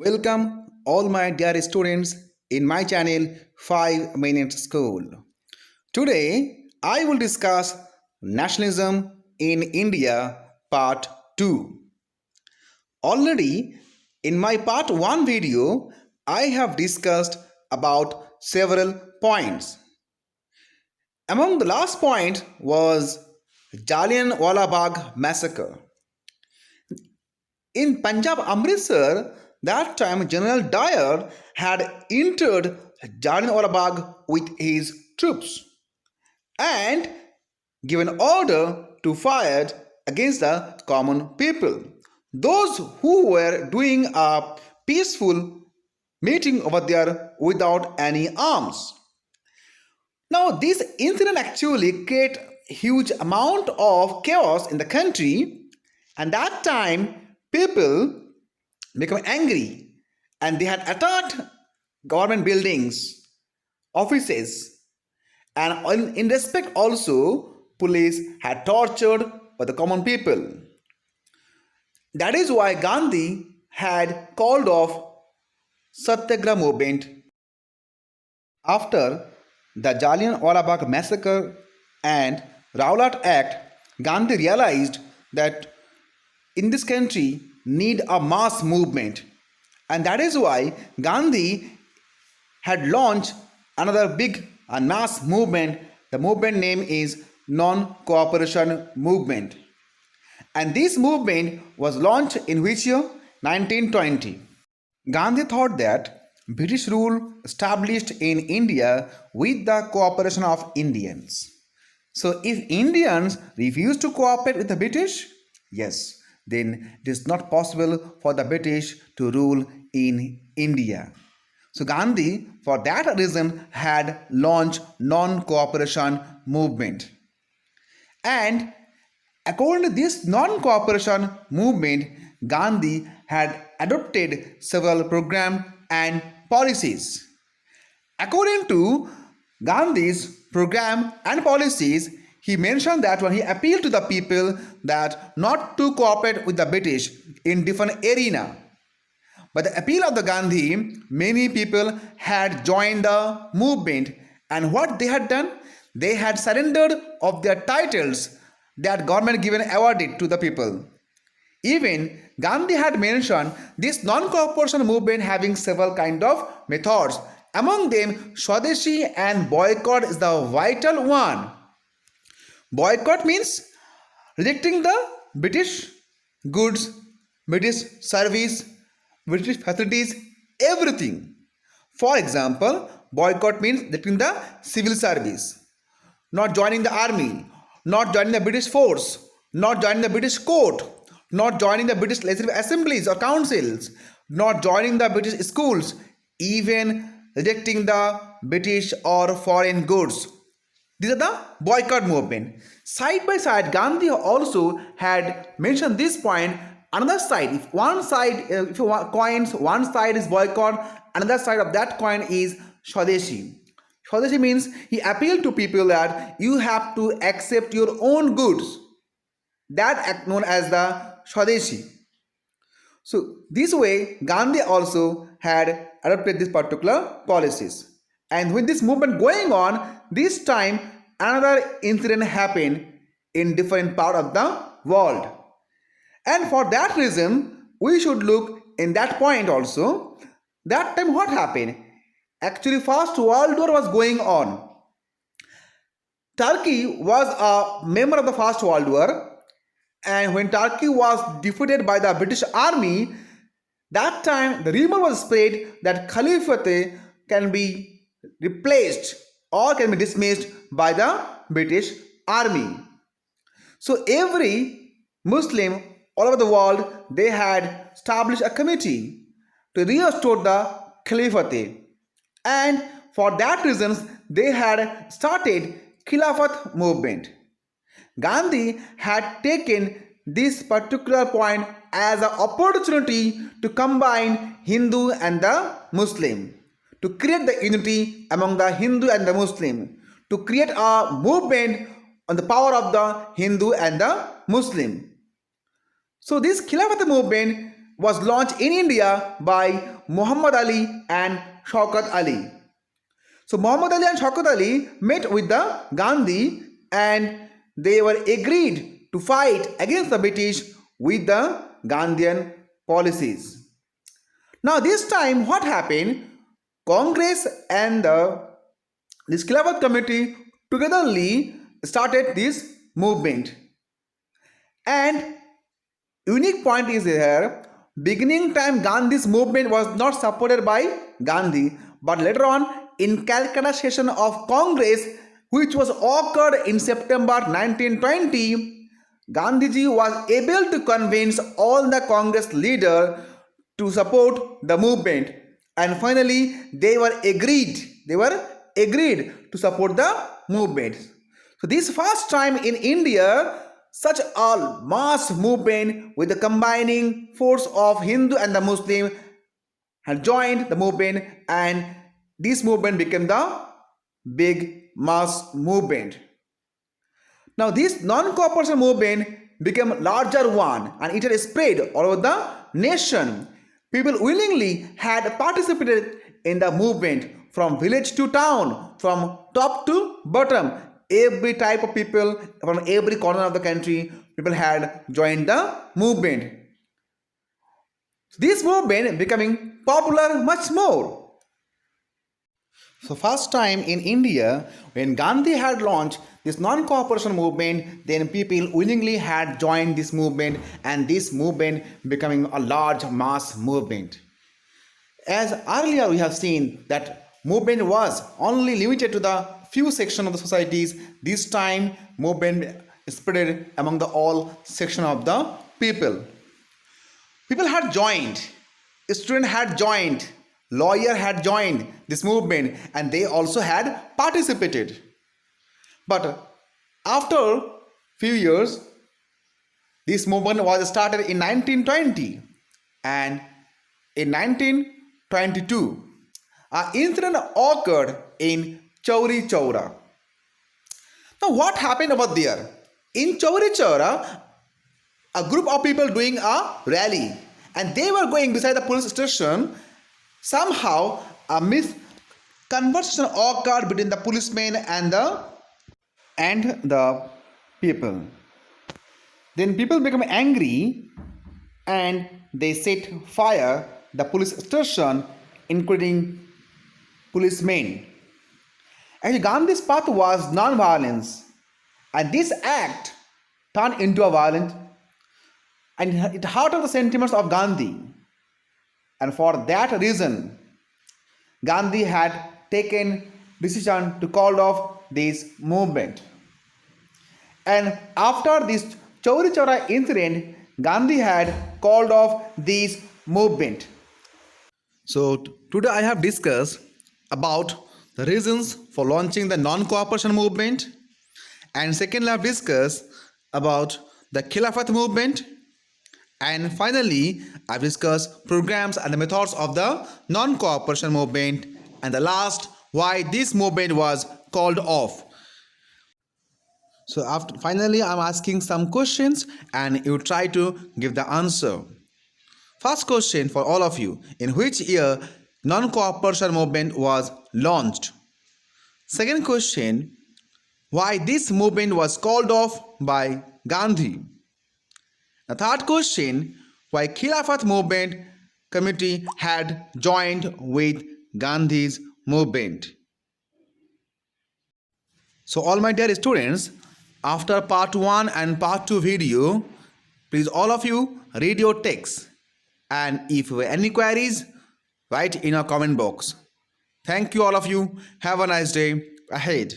Welcome all my dear students in my channel 5 Minutes School. Today I will discuss Nationalism in India Part 2. Already in my Part 1 video I have discussed about several points. Among the last point was Jallianwala Bagh massacre. In Punjab, Amritsar, that time General Dyer had entered Jallianwala Bagh with his troops and given order to fire against the common people. Those who were doing a peaceful meeting over there without any arms. Now, this incident actually created huge amount of chaos in the country, and that time people become angry and they had attacked government buildings, offices, and in respect also police had tortured by the common people. That is why Gandhi had called off Satyagraha movement. After the Jallianwala Bagh massacre and Rowlatt Act, Gandhi realized that in this country need a mass movement, and that is why Gandhi had launched another big and mass movement. The movement name is non-cooperation movement, and this movement was launched in which year? 1920. Gandhi thought that British rule established in India with the cooperation of Indians. So if Indians refuse to cooperate with the British, yes, then it is not possible for the British to rule in India. So Gandhi, for that reason, had launched non-cooperation movement. And according to this non-cooperation movement, Gandhi had adopted several programs and policies. According to Gandhi's program and policies, he mentioned that when he appealed to the people that not to cooperate with the British in different arena. But the appeal of the Gandhi, many people had joined the movement, and what they had done? They had surrendered of their titles that government given awarded to the people. Even Gandhi had mentioned this non-cooperation movement having several kind of methods. Among them, Swadeshi and boycott is the vital one. Boycott means rejecting the British goods, British service, British facilities, everything. For example, boycott means rejecting the civil service, not joining the army, not joining the British force, not joining the British court, not joining the British legislative assemblies or councils, not joining the British schools, even rejecting the British or foreign goods. These are the boycott movement. Side by side, Gandhi also had mentioned this point. Another side, if one side, if coins, one side is boycott, another side of that coin is Swadeshi. Swadeshi means he appealed to people that you have to accept your own goods. That act known as the Swadeshi. So this way, Gandhi also had adopted this particular policies. And with this movement going on, this time another incident happened in different part of the world. And for that reason, we should look in that point also. That time what happened? Actually, First World War was going on. Turkey was a member of the First World War, and when Turkey was defeated by the British army, that time the rumor was spread that Caliphate can be replaced or can be dismissed by the British army. So every Muslim all over the world, they had established a committee to restore the Caliphate, and for that reasons they had started Khilafat movement. Gandhi had taken this particular point as an opportunity to combine Hindu and the Muslim, to create the unity among the Hindu and the Muslim, to create a movement on the power of the Hindu and the Muslim. So this Khilafat movement was launched in India by Muhammad Ali and Shaukat Ali. So Muhammad Ali and Shaukat Ali met with the Gandhi and they were agreed to fight against the British with the Gandhian policies. Now this time what happened? Congress and this Khilafat committee togetherly started this movement. And unique point is here, beginning time Gandhi's movement was not supported by Gandhi, but later on in Calcutta session of Congress, which was occurred in September 1920, Gandhiji was able to convince all the Congress leaders to support the movement, and finally they were agreed to support the movement. So this first time in India such a mass movement with the combining force of Hindu and the Muslim had joined the movement, and this movement became the big mass movement. Now this non-cooperation movement became larger one and it had spread all over the nation. People willingly had participated in the movement from village to town, from top to bottom. Every type of people from every corner of the country, people had joined the movement. This movement becoming popular much more. So first time in India, when Gandhi had launched this non-cooperation movement, then people willingly had joined this movement, and this movement becoming a large mass movement. As earlier we have seen that movement was only limited to the few sections of the societies. This time movement spread among the all section of the people. People had joined, students had joined, lawyer had joined this movement, and they also had participated. But after few years, this movement was started in 1920, and in 1922, an incident occurred in Chauri Chaura. Now what happened over there? In Chauri Chaura, a group of people doing a rally, and they were going beside the police station. Somehow a misconversation occurred between the policemen and the people. Then people become angry and they set fire the police station, including policemen. Actually, Gandhi's path was non-violence, and this act turned into a violent, and it hurt the sentiments of Gandhi. And for that reason, Gandhi had taken decision to call off this movement. And after this Chauri Chaura incident, Gandhi had called off this movement. So today I have discussed about the reasons for launching the non-cooperation movement, and secondly I have discussed about the Khilafat movement, and finally I have discussed programs and the methods of the non-cooperation movement, and the last, why this movement was called off. So finally I am asking some questions and you try to give the answer. First question for all of you: in which year non-cooperation movement was launched? Second question: why this movement was called off by Gandhi? The third question: why Khilafat movement committee had joined with Gandhi's movement? So all my dear students, after part 1 and part 2 video, please all of you read your text, and if you have any queries, write in our comment box. Thank you all of you. Have a nice day ahead.